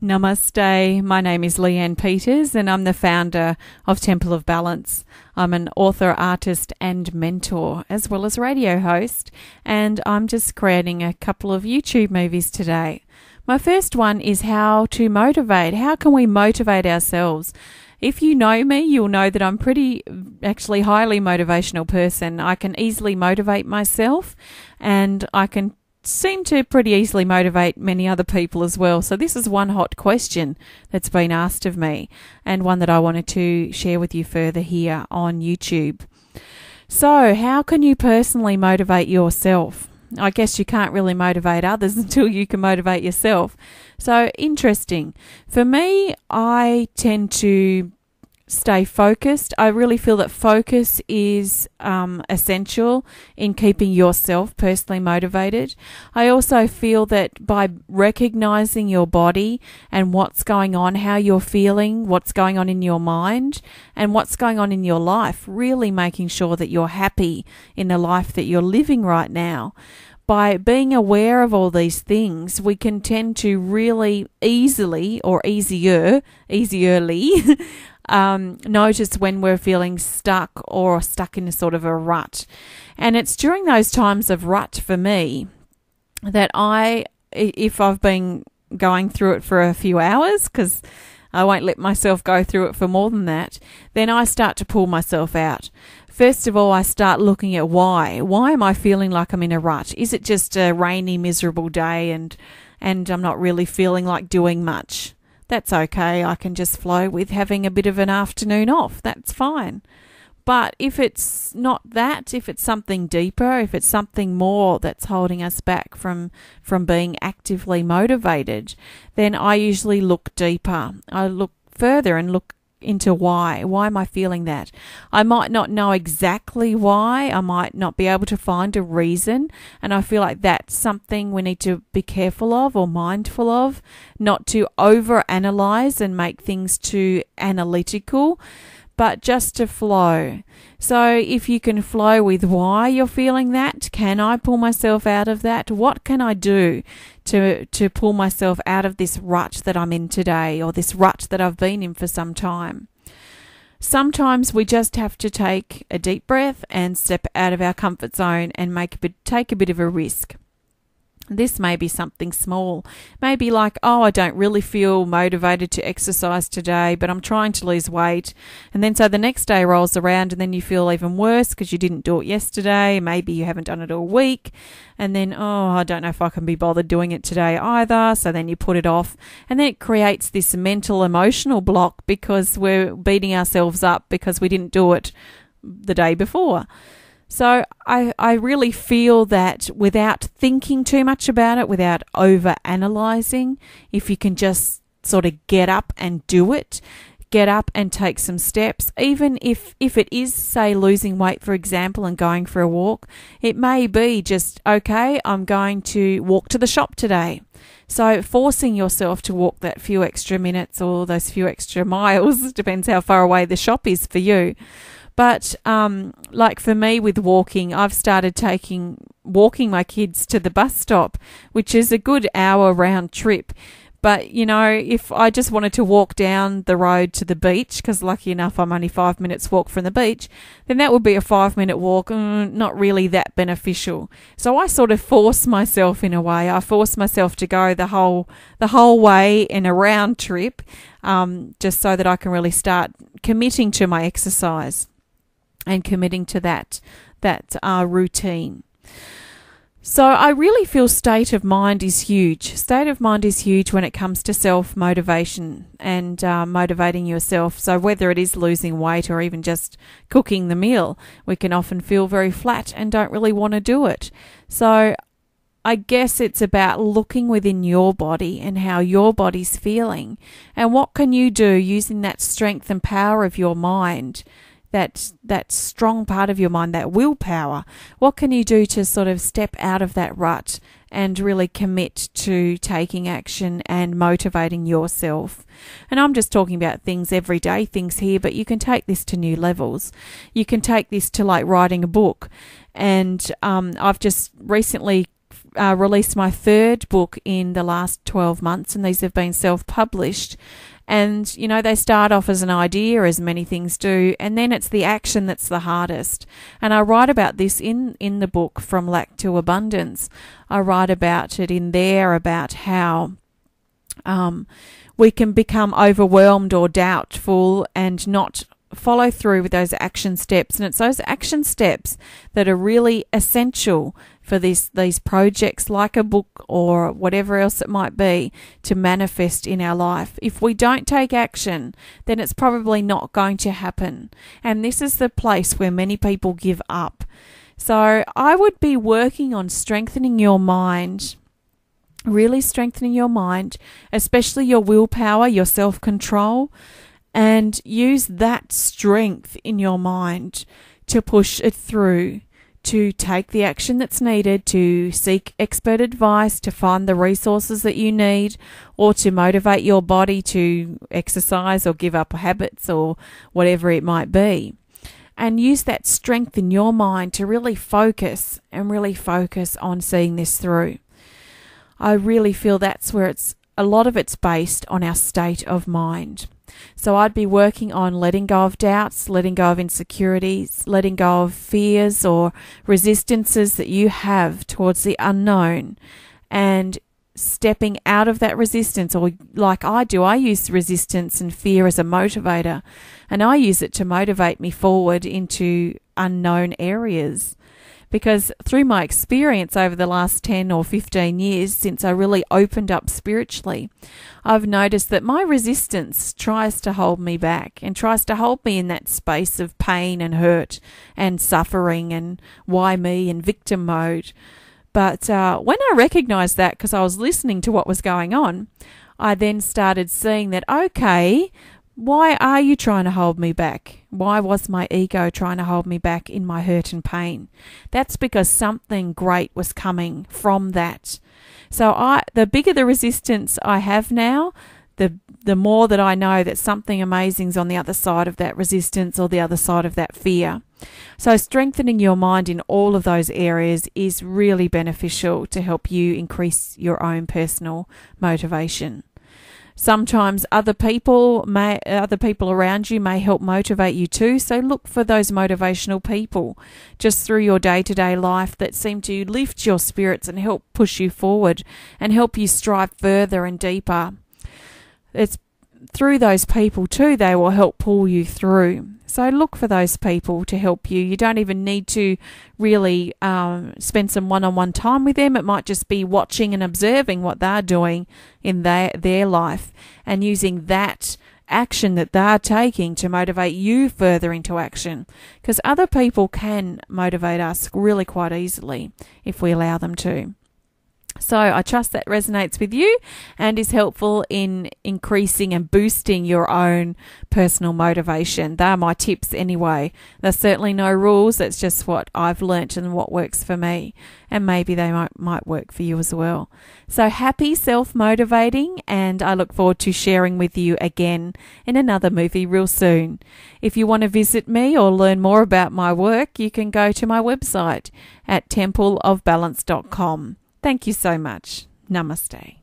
Namaste. My name is Leanne Peters and I'm the founder of Temple of Balance. I'm an author, artist and mentor as well as radio host, and I'm just creating a couple of YouTube movies today. My first one is how to motivate. How can we motivate ourselves? If you know me, you'll know that I'm actually highly motivational person. I can easily motivate myself and I can seem to pretty easily motivate many other people as well. So this is one hot question that's been asked of me and one that I wanted to share with you further here on YouTube. So how can you personally motivate yourself? I guess you can't really motivate others until you can motivate yourself. So interesting. For me, I tend to stay focused. I really feel that focus is essential in keeping yourself personally motivated. I also feel that by recognizing your body and what's going on, how you're feeling, what's going on in your mind, and what's going on in your life, really making sure that you're happy in the life that you're living right now. By being aware of all these things, we can tend to really easily or easierly notice when we're feeling stuck or stuck in a sort of a rut. And it's during those times of rut for me that if I've been going through it for a few hours, because I won't let myself go through it for more than that, then I start to pull myself out. First of all, I start looking at why. Why am I feeling like I'm in a rut? Is it just a rainy, miserable day and I'm not really feeling like doing much? That's okay. I can just flow with having a bit of an afternoon off. That's fine. But if it's not that, if it's something deeper, if it's something more that's holding us back from being actively motivated, then I usually look deeper. I look further and look into why. Why am I feeling that? I might not know exactly why. I might not be able to find a reason. And I feel like that's something we need to be careful of or mindful of, not to overanalyze and make things too analytical, but just to flow. So if you can flow with why you're feeling that, can I pull myself out of that? What can I do to pull myself out of this rut that I'm in today, or this rut that I've been in for some time? Sometimes we just have to take a deep breath and step out of our comfort zone and take a bit of a risk. This may be something small, maybe like, I don't really feel motivated to exercise today, but I'm trying to lose weight. And then so the next day rolls around and then you feel even worse because you didn't do it yesterday. Maybe you haven't done it all week. And then, I don't know if I can be bothered doing it today either. So then you put it off. And then it creates this mental, emotional block because we're beating ourselves up because we didn't do it the day before. So I really feel that without thinking too much about it, without over-analysing, if you can just sort of get up and do it, get up and take some steps, even if it is, say, losing weight, for example, and going for a walk, it may be just, okay, I'm going to walk to the shop today. So forcing yourself to walk that few extra minutes or those few extra miles, depends how far away the shop is for you. But like for me with walking, I've started walking my kids to the bus stop, which is a good hour round trip. But, if I just wanted to walk down the road to the beach, because lucky enough I'm only 5 minutes walk from the beach, then that would be a 5-minute walk, not really that beneficial. So I sort of force myself in a way. I force myself to go the whole way in a round trip, just so that I can really start committing to my exercise and committing to that routine. So I really feel state of mind is huge. State of mind is huge when it comes to self-motivation and motivating yourself. So whether it is losing weight or even just cooking the meal, we can often feel very flat and don't really want to do it. So I guess it's about looking within your body and how your body's feeling, and what can you do using that strength and power of your mind, that strong part of your mind, that willpower. What can you do to sort of step out of that rut and really commit to taking action and motivating yourself? And I'm just talking about things, everyday things here, but you can take this to new levels. You can take this to like writing a book. And I've just recently released my third book in the last 12 months, and these have been self-published. And, you know, they start off as an idea, as many things do, and then it's the action that's the hardest. And I write about this in the book, From Lack to Abundance. I write about it in there, about how we can become overwhelmed or doubtful and not follow through with those action steps. And it's those action steps that are really essential for these projects, like a book or whatever else it might be, to manifest in our life. If we don't take action, then it's probably not going to happen. And this is the place where many people give up. So I would be working on strengthening your mind, really strengthening your mind, especially your willpower, your self-control, and use that strength in your mind to push it through, to take the action that's needed, to seek expert advice, to find the resources that you need, or to motivate your body to exercise or give up habits or whatever it might be. And use that strength in your mind to really focus on seeing this through. I really feel that's where a lot of it's based on our state of mind. So I'd be working on letting go of doubts, letting go of insecurities, letting go of fears or resistances that you have towards the unknown, and stepping out of that resistance. Or like I do, I use resistance and fear as a motivator, and I use it to motivate me forward into unknown areas. Because through my experience over the last 10 or 15 years, since I really opened up spiritually, I've noticed that my resistance tries to hold me back and tries to hold me in that space of pain and hurt and suffering and why me and victim mode. But when I recognized that, because I was listening to what was going on, I then started seeing that, okay, why are you trying to hold me back? Why was my ego trying to hold me back in my hurt and pain? That's because something great was coming from that. So the bigger the resistance I have now, the more that I know that something amazing's on the other side of that resistance or the other side of that fear. So strengthening your mind in all of those areas is really beneficial to help you increase your own personal motivation. Sometimes other people around you may help motivate you too. So look for those motivational people just through your day-to-day life that seem to lift your spirits and help push you forward and help you strive further and deeper. It's through those people too, they will help pull you through. So look for those people to help you. You don't even need to really spend some one-on-one time with them. It might just be watching and observing what they're doing in their life and using that action that they're taking to motivate you further into action. Because other people can motivate us really quite easily if we allow them to. So I trust that resonates with you and is helpful in increasing and boosting your own personal motivation. They are my tips anyway. There's certainly no rules. That's just what I've learnt and what works for me. And maybe they might work for you as well. So happy self-motivating, and I look forward to sharing with you again in another movie real soon. If you want to visit me or learn more about my work, you can go to my website at templeofbalance.com. Thank you so much. Namaste.